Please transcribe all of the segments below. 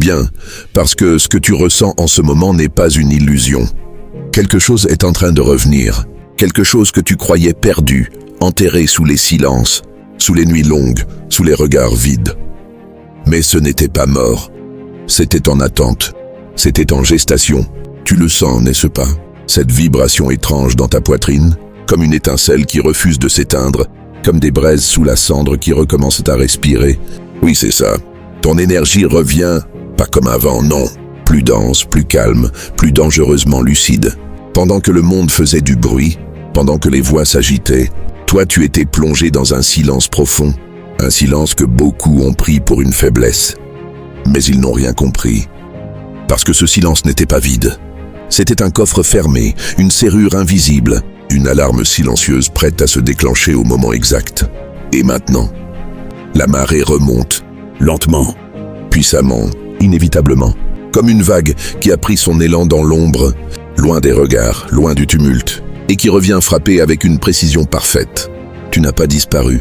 bien, parce que ce que tu ressens en ce moment n'est pas une illusion. Quelque chose est en train de revenir, quelque chose que tu croyais perdu, enterré sous les silences, sous les nuits longues, sous les regards vides. Mais ce n'était pas mort. C'était en attente. C'était en gestation. Tu le sens, n'est-ce pas? Cette vibration étrange dans ta poitrine, comme une étincelle qui refuse de s'éteindre, comme des braises sous la cendre qui recommencent à respirer. Oui, c'est ça. Ton énergie revient, pas comme avant, non. Plus dense, plus calme, plus dangereusement lucide. Pendant que le monde faisait du bruit, pendant que les voix s'agitaient, toi tu étais plongé dans un silence profond, un silence que beaucoup ont pris pour une faiblesse. Mais ils n'ont rien compris. Parce que ce silence n'était pas vide. C'était un coffre fermé, une serrure invisible, une alarme silencieuse prête à se déclencher au moment exact. Et maintenant, la marée remonte, lentement, puissamment, inévitablement, comme une vague qui a pris son élan dans l'ombre, loin des regards, loin du tumulte, et qui revient frapper avec une précision parfaite. Tu n'as pas disparu,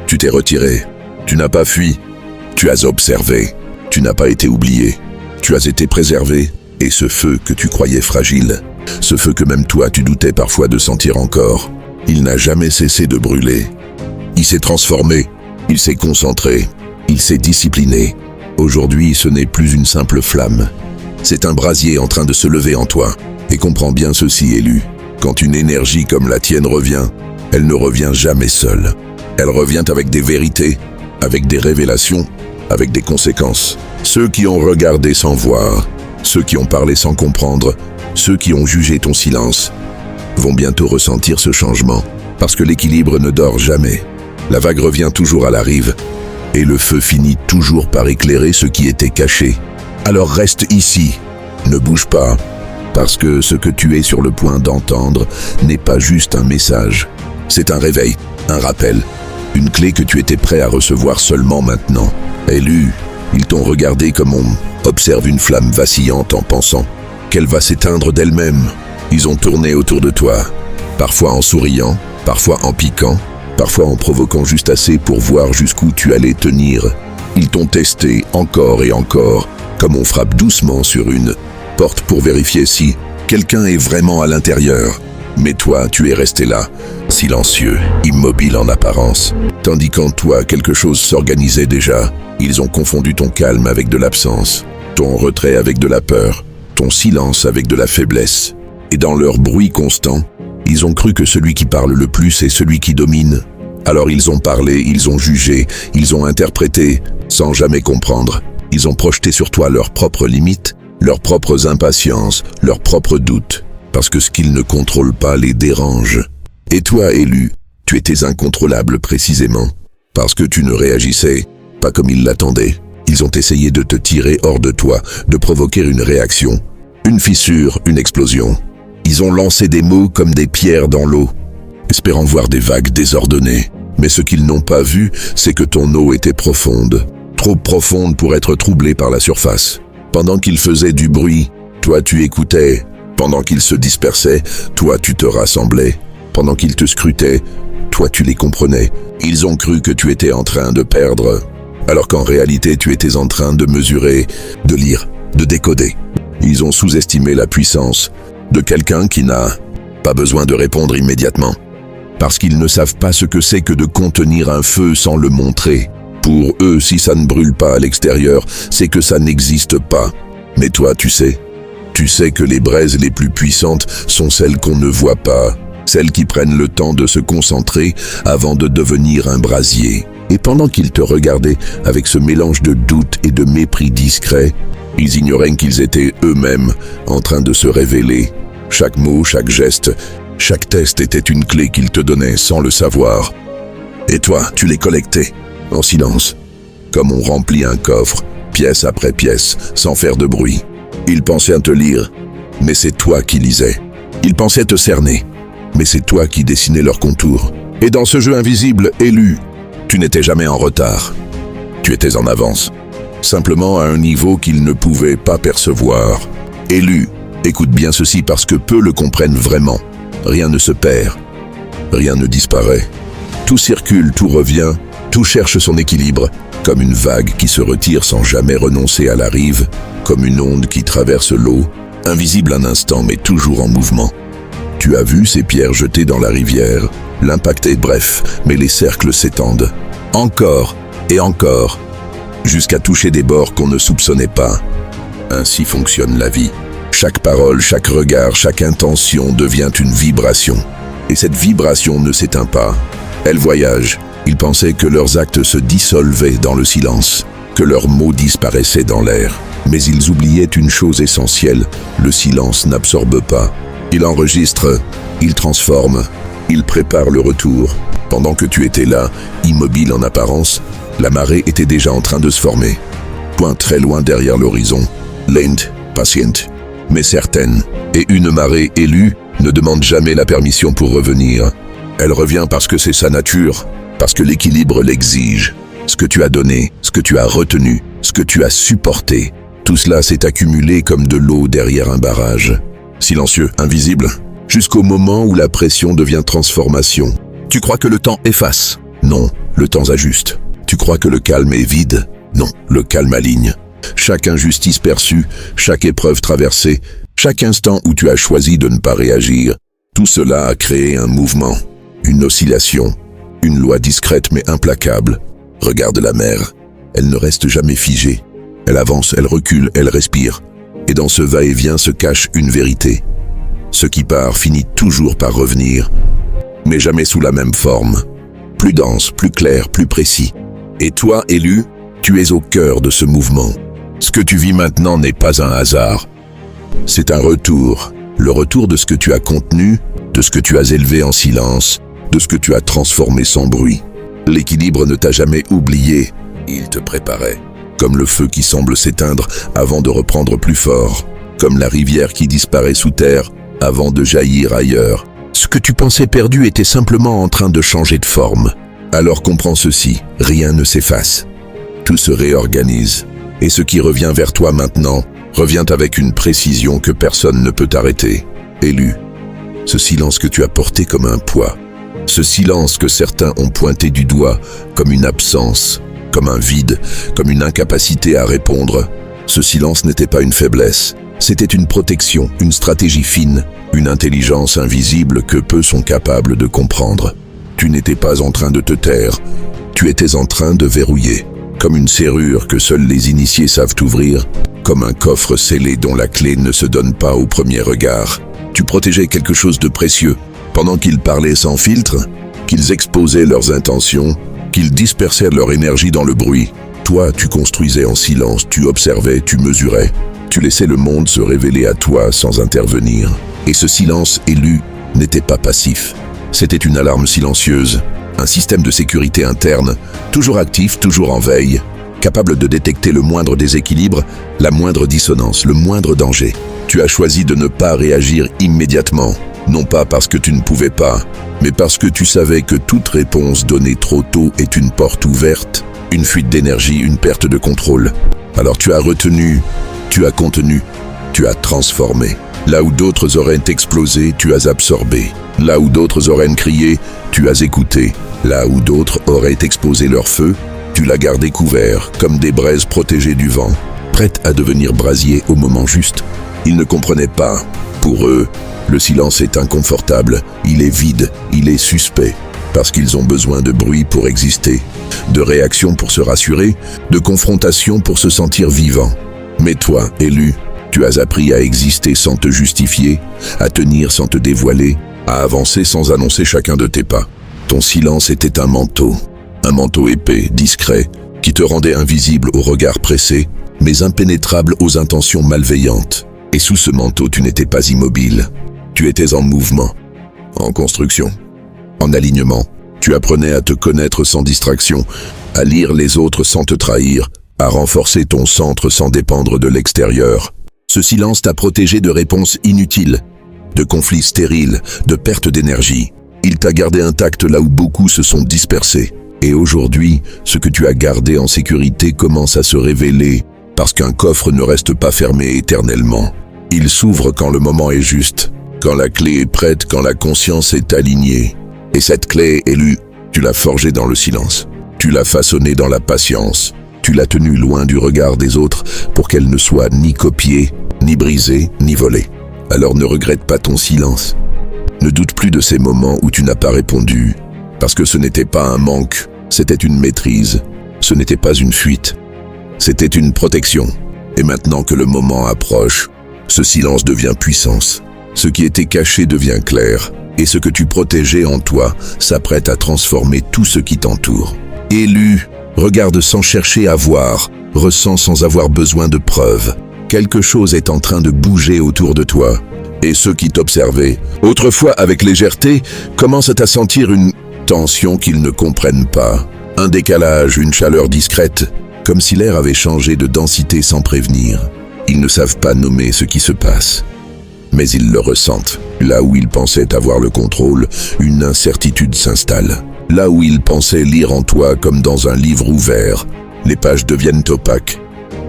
tu t'es retiré, tu n'as pas fui, tu as observé, tu n'as pas été oublié, tu as été préservé, et ce feu que tu croyais fragile, ce feu que même toi tu doutais parfois de sentir encore, il n'a jamais cessé de brûler. Il s'est transformé, il s'est concentré, il s'est discipliné. Aujourd'hui, ce n'est plus une simple flamme. C'est un brasier en train de se lever en toi. Et comprends bien ceci, élu. Quand une énergie comme la tienne revient, elle ne revient jamais seule. Elle revient avec des vérités, avec des révélations, avec des conséquences. Ceux qui ont regardé sans voir, ceux qui ont parlé sans comprendre, ceux qui ont jugé ton silence, vont bientôt ressentir ce changement. Parce que l'équilibre ne dort jamais. La vague revient toujours à la rive. Et le feu finit toujours par éclairer ce qui était caché. Alors reste ici, ne bouge pas, parce que ce que tu es sur le point d'entendre n'est pas juste un message. C'est un réveil, un rappel, une clé que tu étais prêt à recevoir seulement maintenant. Élu, ils t'ont regardé comme on observe une flamme vacillante en pensant qu'elle va s'éteindre d'elle-même. Ils ont tourné autour de toi, parfois en souriant, parfois en piquant, parfois en provoquant juste assez pour voir jusqu'où tu allais tenir. Ils t'ont testé encore et encore, comme on frappe doucement sur une porte pour vérifier si quelqu'un est vraiment à l'intérieur. Mais toi, tu es resté là, silencieux, immobile en apparence. Tandis qu'en toi, quelque chose s'organisait déjà. Ils ont confondu ton calme avec de l'absence, ton retrait avec de la peur, ton silence avec de la faiblesse. Et dans leur bruit constant, ils ont cru que celui qui parle le plus est celui qui domine. Alors ils ont parlé, ils ont jugé, ils ont interprété, sans jamais comprendre. Ils ont projeté sur toi leurs propres limites, leurs propres impatiences, leurs propres doutes, parce que ce qu'ils ne contrôlent pas les dérange. Et toi, élu, tu étais incontrôlable précisément, parce que tu ne réagissais pas comme ils l'attendaient. Ils ont essayé de te tirer hors de toi, de provoquer une réaction, une fissure, une explosion. Ils ont lancé des mots comme des pierres dans l'eau, espérant voir des vagues désordonnées. Mais ce qu'ils n'ont pas vu, c'est que ton eau était profonde, trop profonde pour être troublée par la surface. Pendant qu'ils faisaient du bruit, toi tu écoutais. Pendant qu'ils se dispersaient, toi tu te rassemblais. Pendant qu'ils te scrutaient, toi tu les comprenais. Ils ont cru que tu étais en train de perdre, alors qu'en réalité tu étais en train de mesurer, de lire, de décoder. Ils ont sous-estimé la puissance de quelqu'un qui n'a pas besoin de répondre immédiatement, parce qu'ils ne savent pas ce que c'est que de contenir un feu sans le montrer. Pour eux, si ça ne brûle pas à l'extérieur, c'est que ça n'existe pas. Mais toi, tu sais que les braises les plus puissantes sont celles qu'on ne voit pas, celles qui prennent le temps de se concentrer avant de devenir un brasier. Et pendant qu'ils te regardaient avec ce mélange de doute et de mépris discret, ils ignoraient qu'ils étaient eux-mêmes en train de se révéler. Chaque mot, chaque geste, chaque test était une clé qu'ils te donnaient sans le savoir. Et toi, tu les collectais, en silence, comme on remplit un coffre, pièce après pièce, sans faire de bruit. Ils pensaient à te lire, mais c'est toi qui lisais. Ils pensaient te cerner, mais c'est toi qui dessinais leurs contours. Et dans ce jeu invisible, élu, tu n'étais jamais en retard. Tu étais en avance, simplement à un niveau qu'ils ne pouvaient pas percevoir. Élu, écoute bien ceci parce que peu le comprennent vraiment. Rien ne se perd, rien ne disparaît. Tout circule, tout revient, tout cherche son équilibre. comme une vague qui se retire sans jamais renoncer à la rive, comme une onde qui traverse l'eau, invisible un instant mais toujours en mouvement. Tu as vu ces pierres jetées dans la rivière, l'impact est bref, mais les cercles s'étendent. Encore et encore, jusqu'à toucher des bords qu'on ne soupçonnait pas. Ainsi fonctionne la vie. Chaque parole, chaque regard, chaque intention devient une vibration. Et cette vibration ne s'éteint pas. Elle voyage. Ils pensaient que leurs actes se dissolvaient dans le silence, que leurs mots disparaissaient dans l'air. Mais ils oubliaient une chose essentielle, le silence n'absorbe pas. Il enregistre, il transforme, il prépare le retour. Pendant que tu étais là, immobile en apparence, la marée était déjà en train de se former. Point très loin derrière l'horizon, lente, patiente, mais certaine. Et une marée élue ne demande jamais la permission pour revenir. Elle revient parce que c'est sa nature, parce que l'équilibre l'exige. Ce que tu as donné, ce que tu as retenu, ce que tu as supporté, tout cela s'est accumulé comme de l'eau derrière un barrage. Silencieux, invisible, jusqu'au moment où la pression devient transformation. Tu crois que le temps efface? Non, le temps ajuste. Tu crois que le calme est vide? Non, le calme aligne. Chaque injustice perçue, chaque épreuve traversée, chaque instant où tu as choisi de ne pas réagir, tout cela a créé un mouvement, une oscillation, une loi discrète mais implacable. Regarde la mer, elle ne reste jamais figée. Elle avance, elle recule, elle respire. Et dans ce va-et-vient se cache une vérité. Ce qui part finit toujours par revenir, mais jamais sous la même forme. Plus dense, plus clair, plus précis. Et toi, élu, tu es au cœur de ce mouvement. Ce que tu vis maintenant n'est pas un hasard. C'est un retour, le retour de ce que tu as contenu, de ce que tu as élevé en silence, de ce que tu as transformé sans bruit. L'équilibre ne t'a jamais oublié, il te préparait. Comme le feu qui semble s'éteindre avant de reprendre plus fort, comme la rivière qui disparaît sous terre avant de jaillir ailleurs. Ce que tu pensais perdu était simplement en train de changer de forme. Alors comprends ceci, rien ne s'efface. Tout se réorganise. Et ce qui revient vers toi maintenant revient avec une précision que personne ne peut arrêter. Élu, ce silence que tu as porté comme un poids, ce silence que certains ont pointé du doigt comme une absence, comme un vide, comme une incapacité à répondre, ce silence n'était pas une faiblesse, c'était une protection, une stratégie fine, une intelligence invisible que peu sont capables de comprendre. Tu n'étais pas en train de te taire, tu étais en train de verrouiller. Comme une serrure que seuls les initiés savent ouvrir, comme un coffre scellé dont la clé ne se donne pas au premier regard. Tu protégeais quelque chose de précieux, pendant qu'ils parlaient sans filtre, qu'ils exposaient leurs intentions, qu'ils dispersaient leur énergie dans le bruit. Toi, tu construisais en silence, tu observais, tu mesurais, tu laissais le monde se révéler à toi sans intervenir. Et ce silence élu n'était pas passif, c'était une alarme silencieuse. Un système de sécurité interne, toujours actif, toujours en veille, capable de détecter le moindre déséquilibre, la moindre dissonance, le moindre danger. Tu as choisi de ne pas réagir immédiatement, non pas parce que tu ne pouvais pas, mais parce que tu savais que toute réponse donnée trop tôt est une porte ouverte, une fuite d'énergie, une perte de contrôle. Alors tu as retenu, tu as contenu, tu as transformé. Là où d'autres auraient explosé, tu as absorbé. Là où d'autres auraient crié, tu as écouté. Là où d'autres auraient exposé leur feu, tu l'as gardé couvert, comme des braises protégées du vent, prêtes à devenir brasier au moment juste. Ils ne comprenaient pas. Pour eux, le silence est inconfortable, il est vide, il est suspect, parce qu'ils ont besoin de bruit pour exister, de réaction pour se rassurer, de confrontation pour se sentir vivant. Mais toi, élu, tu as appris à exister sans te justifier, à tenir sans te dévoiler, à avancer sans annoncer chacun de tes pas. Ton silence était un manteau épais, discret, qui te rendait invisible au regard pressé, mais impénétrable aux intentions malveillantes. Et sous ce manteau, tu n'étais pas immobile. Tu étais en mouvement, en construction, en alignement. Tu apprenais à te connaître sans distraction, à lire les autres sans te trahir, à renforcer ton centre sans dépendre de l'extérieur. Ce silence t'a protégé de réponses inutiles, de conflits stériles, de pertes d'énergie. Il t'a gardé intact là où beaucoup se sont dispersés. Et aujourd'hui, ce que tu as gardé en sécurité commence à se révéler, parce qu'un coffre ne reste pas fermé éternellement. Il s'ouvre quand le moment est juste, quand la clé est prête, quand la conscience est alignée. Et cette clé, élue, tu l'as forgée dans le silence. Tu l'as façonnée dans la patience. Tu l'as tenue loin du regard des autres pour qu'elle ne soit ni copiée, ni brisée, ni volée. Alors ne regrette pas ton silence. Ne doute plus de ces moments où tu n'as pas répondu, parce que ce n'était pas un manque, c'était une maîtrise. Ce n'était pas une fuite, c'était une protection. Et maintenant que le moment approche, ce silence devient puissance. Ce qui était caché devient clair, et ce que tu protégeais en toi s'apprête à transformer tout ce qui t'entoure. Élu, regarde sans chercher à voir, ressens sans avoir besoin de preuves. Quelque chose est en train de bouger autour de toi. Et ceux qui t'observaient, autrefois avec légèreté, commencent à sentir une tension qu'ils ne comprennent pas. Un décalage, une chaleur discrète, comme si l'air avait changé de densité sans prévenir. Ils ne savent pas nommer ce qui se passe, mais ils le ressentent. Là où ils pensaient avoir le contrôle, une incertitude s'installe. Là où ils pensaient lire en toi comme dans un livre ouvert, les pages deviennent opaques,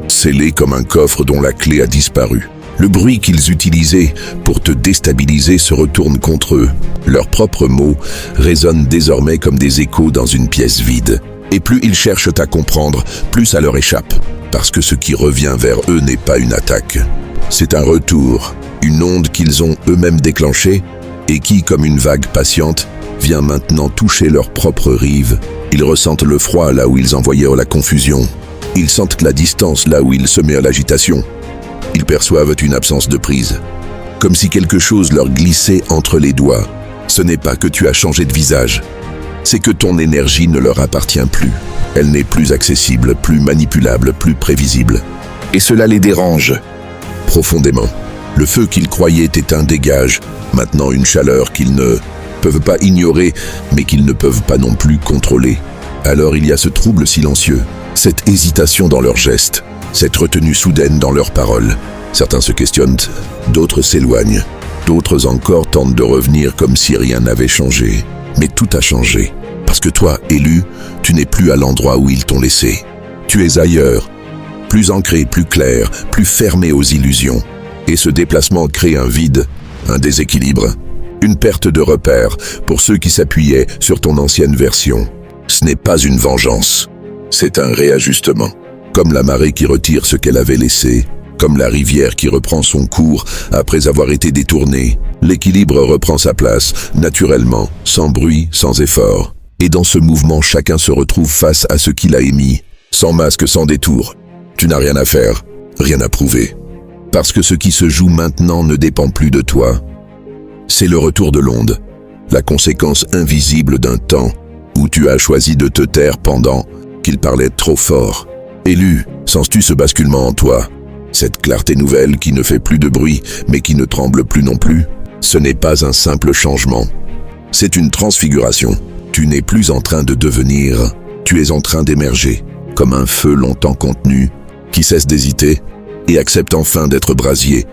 scellées comme un coffre dont la clé a disparu. Le bruit qu'ils utilisaient pour te déstabiliser se retourne contre eux. Leurs propres mots résonnent désormais comme des échos dans une pièce vide. Et plus ils cherchent à comprendre, plus ça leur échappe. Parce que ce qui revient vers eux n'est pas une attaque. C'est un retour, une onde qu'ils ont eux-mêmes déclenchée et qui, comme une vague patiente, vient maintenant toucher leur propre rive. Ils ressentent le froid là où ils envoyaient la confusion. Ils sentent la distance là où ils semaient à l'agitation. Ils perçoivent une absence de prise, comme si quelque chose leur glissait entre les doigts. Ce n'est pas que tu as changé de visage, c'est que ton énergie ne leur appartient plus. Elle n'est plus accessible, plus manipulable, plus prévisible. Et cela les dérange profondément. Le feu qu'ils croyaient éteint dégage maintenant une chaleur qu'ils ne peuvent pas ignorer, mais qu'ils ne peuvent pas non plus contrôler. Alors il y a ce trouble silencieux, cette hésitation dans leurs gestes, cette retenue soudaine dans leurs paroles. Certains se questionnent, d'autres s'éloignent, d'autres encore tentent de revenir comme si rien n'avait changé. Mais tout a changé, parce que toi, élu, tu n'es plus à l'endroit où ils t'ont laissé. Tu es ailleurs, plus ancré, plus clair, plus fermé aux illusions. Et ce déplacement crée un vide, un déséquilibre, une perte de repère pour ceux qui s'appuyaient sur ton ancienne version. Ce n'est pas une vengeance, c'est un réajustement. Comme la marée qui retire ce qu'elle avait laissé, comme la rivière qui reprend son cours après avoir été détournée, l'équilibre reprend sa place, naturellement, sans bruit, sans effort. Et dans ce mouvement, chacun se retrouve face à ce qu'il a émis, sans masque, sans détour. Tu n'as rien à faire, rien à prouver. Parce que ce qui se joue maintenant ne dépend plus de toi. C'est le retour de l'onde, la conséquence invisible d'un temps où tu as choisi de te taire pendant qu'il parlait trop fort. Élu, sens-tu ce basculement en toi? Cette clarté nouvelle qui ne fait plus de bruit, mais qui ne tremble plus non plus? Ce n'est pas un simple changement. C'est une transfiguration. Tu n'es plus en train de devenir, tu es en train d'émerger, comme un feu longtemps contenu, qui cesse d'hésiter et accepte enfin d'être brasier,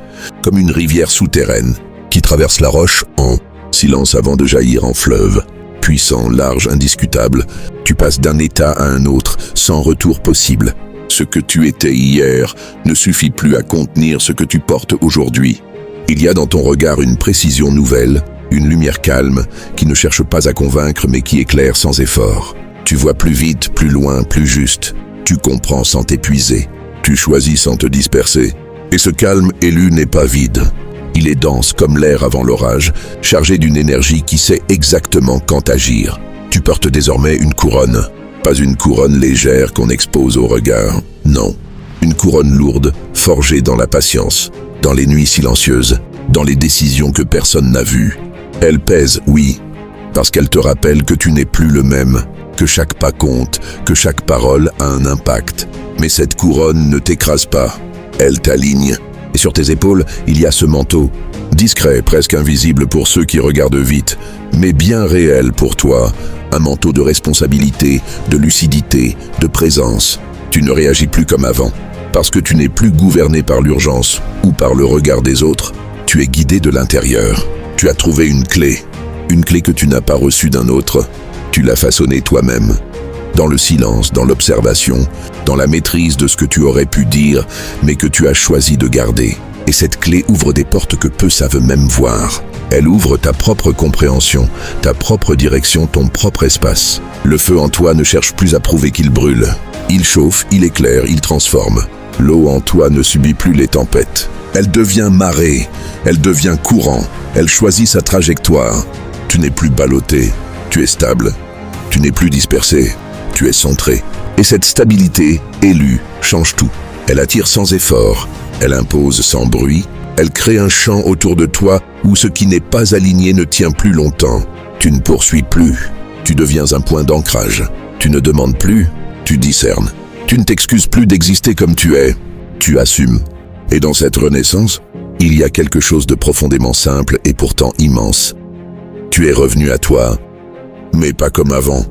comme une rivière souterraine qui traverse la roche en silence avant de jaillir en fleuve. Puissant, large, indiscutable, tu passes d'un état à un autre, sans retour possible. Ce que tu étais hier ne suffit plus à contenir ce que tu portes aujourd'hui. Il y a dans ton regard une précision nouvelle, une lumière calme, qui ne cherche pas à convaincre mais qui éclaire sans effort. Tu vois plus vite, plus loin, plus juste. Tu comprends sans t'épuiser. Tu choisis sans te disperser. Et ce calme élu n'est pas vide. Il est dense comme l'air avant l'orage, chargé d'une énergie qui sait exactement quand agir. Tu portes désormais une couronne. Pas une couronne légère qu'on expose au regard. Non, une couronne lourde, forgée dans la patience, dans les nuits silencieuses, dans les décisions que personne n'a vues. Elle pèse, oui, parce qu'elle te rappelle que tu n'es plus le même, que chaque pas compte, que chaque parole a un impact. Mais cette couronne ne t'écrase pas, elle t'aligne. Et sur tes épaules, il y a ce manteau, discret, presque invisible pour ceux qui regardent vite, mais bien réel pour toi, un manteau de responsabilité, de lucidité, de présence. Tu ne réagis plus comme avant, parce que tu n'es plus gouverné par l'urgence ou par le regard des autres, tu es guidé de l'intérieur. Tu as trouvé une clé que tu n'as pas reçue d'un autre, tu l'as façonnée toi-même. Dans le silence, dans l'observation, dans la maîtrise de ce que tu aurais pu dire, mais que tu as choisi de garder. Et cette clé ouvre des portes que peu savent même voir. Elle ouvre ta propre compréhension, ta propre direction, ton propre espace. Le feu en toi ne cherche plus à prouver qu'il brûle. Il chauffe, il éclaire, il transforme. L'eau en toi ne subit plus les tempêtes. Elle devient marée, elle devient courant, elle choisit sa trajectoire. Tu n'es plus ballotté, tu es stable. Tu n'es plus dispersé, tu es centré. Et cette stabilité, élue, change tout. Elle attire sans effort, elle impose sans bruit, elle crée un champ autour de toi où ce qui n'est pas aligné ne tient plus longtemps. Tu ne poursuis plus, tu deviens un point d'ancrage. Tu ne demandes plus, tu discernes. Tu ne t'excuses plus d'exister comme tu es, tu assumes. Et dans cette renaissance, il y a quelque chose de profondément simple et pourtant immense. Tu es revenu à toi, mais pas comme avant.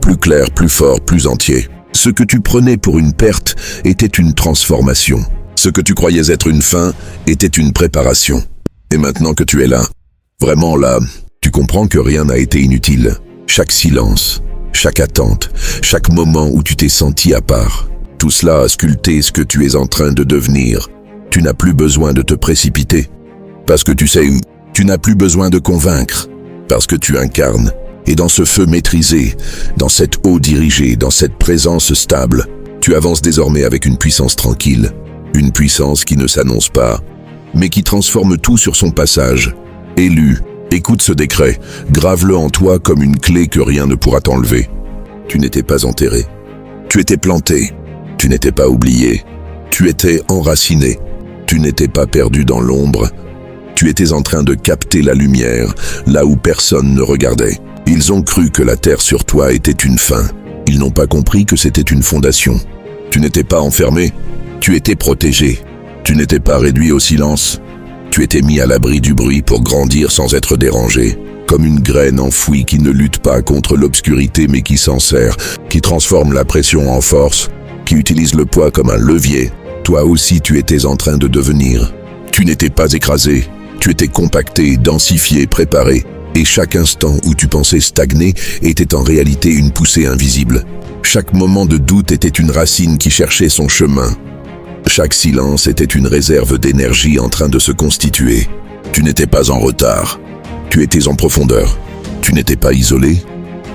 Plus clair, plus fort, plus entier. Ce que tu prenais pour une perte était une transformation. Ce que tu croyais être une fin était une préparation. Et maintenant que tu es là, vraiment là, tu comprends que rien n'a été inutile. Chaque silence, chaque attente, chaque moment où tu t'es senti à part, tout cela a sculpté ce que tu es en train de devenir. Tu n'as plus besoin de te précipiter. Parce que tu sais, tu n'as plus besoin de convaincre. Parce que tu incarnes. Et dans ce feu maîtrisé, dans cette eau dirigée, dans cette présence stable, tu avances désormais avec une puissance tranquille. Une puissance qui ne s'annonce pas, mais qui transforme tout sur son passage. Élu, écoute ce décret, grave-le en toi comme une clé que rien ne pourra t'enlever. Tu n'étais pas enterré. Tu étais planté. Tu n'étais pas oublié. Tu étais enraciné. Tu n'étais pas perdu dans l'ombre. Tu étais en train de capter la lumière, là où personne ne regardait. Ils ont cru que la terre sur toi était une fin. Ils n'ont pas compris que c'était une fondation. Tu n'étais pas enfermé. Tu étais protégé. Tu n'étais pas réduit au silence. Tu étais mis à l'abri du bruit pour grandir sans être dérangé. Comme une graine enfouie qui ne lutte pas contre l'obscurité mais qui s'en sert, qui transforme la pression en force, qui utilise le poids comme un levier. Toi aussi tu étais en train de devenir. Tu n'étais pas écrasé. Tu étais compacté, densifié, préparé. Et chaque instant où tu pensais stagner était en réalité une poussée invisible. Chaque moment de doute était une racine qui cherchait son chemin. Chaque silence était une réserve d'énergie en train de se constituer. Tu n'étais pas en retard. Tu étais en profondeur. Tu n'étais pas isolé.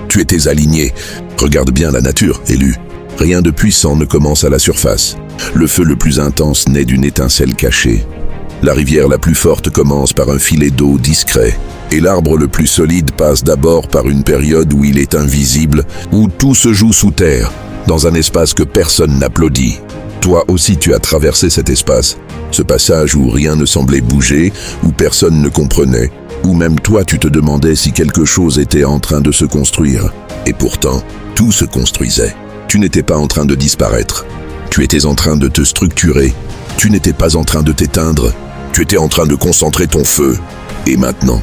Tu étais aligné. Regarde bien la nature, Élu. Rien de puissant ne commence à la surface. Le feu le plus intense naît d'une étincelle cachée. La rivière la plus forte commence par un filet d'eau discret. Et l'arbre le plus solide passe d'abord par une période où il est invisible, où tout se joue sous terre, dans un espace que personne n'applaudit. Toi aussi tu as traversé cet espace, ce passage où rien ne semblait bouger, où personne ne comprenait, où même toi tu te demandais si quelque chose était en train de se construire. Et pourtant, tout se construisait. Tu n'étais pas en train de disparaître. Tu étais en train de te structurer. Tu n'étais pas en train de t'éteindre. Tu étais en train de concentrer ton feu. Et maintenant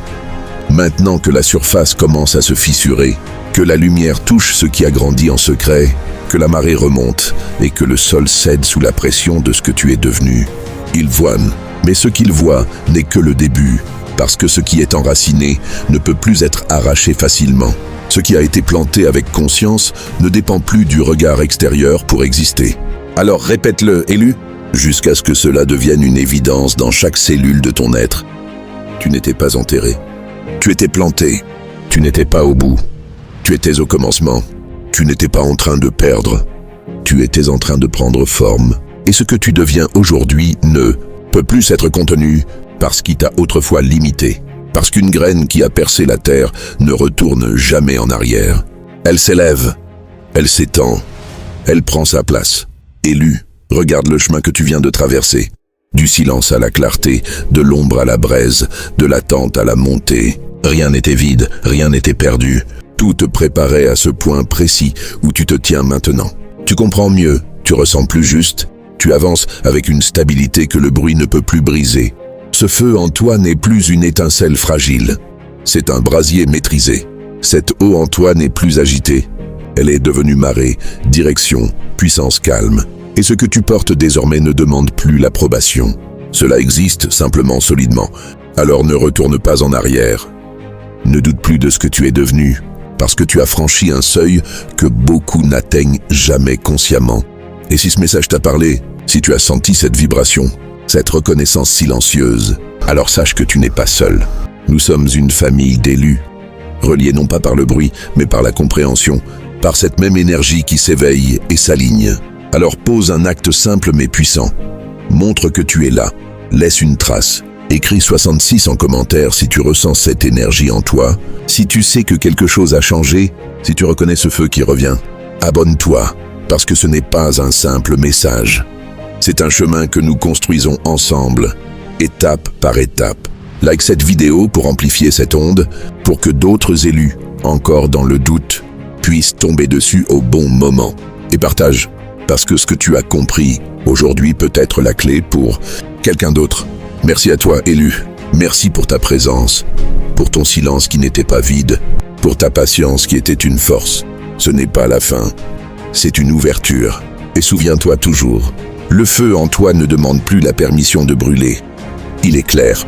que la surface commence à se fissurer, que la lumière touche ce qui a grandi en secret, que la marée remonte et que le sol cède sous la pression de ce que tu es devenu, ils voient, mais ce qu'ils voient n'est que le début, parce que ce qui est enraciné ne peut plus être arraché facilement. Ce qui a été planté avec conscience ne dépend plus du regard extérieur pour exister. Alors répète-le, Élu, jusqu'à ce que cela devienne une évidence dans chaque cellule de ton être. Tu n'étais pas enterré. Tu étais planté. Tu n'étais pas au bout. Tu étais au commencement. Tu n'étais pas en train de perdre. Tu étais en train de prendre forme. Et ce que tu deviens aujourd'hui ne peut plus être contenu parce qu'il t'a autrefois limité. Parce qu'une graine qui a percé la terre ne retourne jamais en arrière. Elle s'élève. Elle s'étend. Elle prend sa place. Élu, regarde le chemin que tu viens de traverser. Du silence à la clarté, de l'ombre à la braise, de l'attente à la montée. Rien n'était vide, rien n'était perdu. Tout te préparait à ce point précis où tu te tiens maintenant. Tu comprends mieux, tu ressens plus juste, tu avances avec une stabilité que le bruit ne peut plus briser. Ce feu en toi n'est plus une étincelle fragile. C'est un brasier maîtrisé. Cette eau en toi n'est plus agitée. Elle est devenue marée, direction, puissance calme. Et ce que tu portes désormais ne demande plus l'approbation. Cela existe simplement solidement. Alors ne retourne pas en arrière. Ne doute plus de ce que tu es devenu, parce que tu as franchi un seuil que beaucoup n'atteignent jamais consciemment. Et si ce message t'a parlé, si tu as senti cette vibration, cette reconnaissance silencieuse, alors sache que tu n'es pas seul. Nous sommes une famille d'élus, reliés non pas par le bruit, mais par la compréhension, par cette même énergie qui s'éveille et s'aligne. Alors pose un acte simple mais puissant. Montre que tu es là. Laisse une trace. Écris 66 en commentaire si tu ressens cette énergie en toi, si tu sais que quelque chose a changé, si tu reconnais ce feu qui revient. Abonne-toi, parce que ce n'est pas un simple message. C'est un chemin que nous construisons ensemble, étape par étape. Like cette vidéo pour amplifier cette onde, pour que d'autres élus, encore dans le doute, puissent tomber dessus au bon moment. Et partage, parce que ce que tu as compris aujourd'hui peut être la clé pour quelqu'un d'autre. Merci à toi, élu. Merci pour ta présence, pour ton silence qui n'était pas vide, pour ta patience qui était une force. Ce n'est pas la fin, c'est une ouverture. Et souviens-toi toujours, le feu en toi ne demande plus la permission de brûler. Il est clair.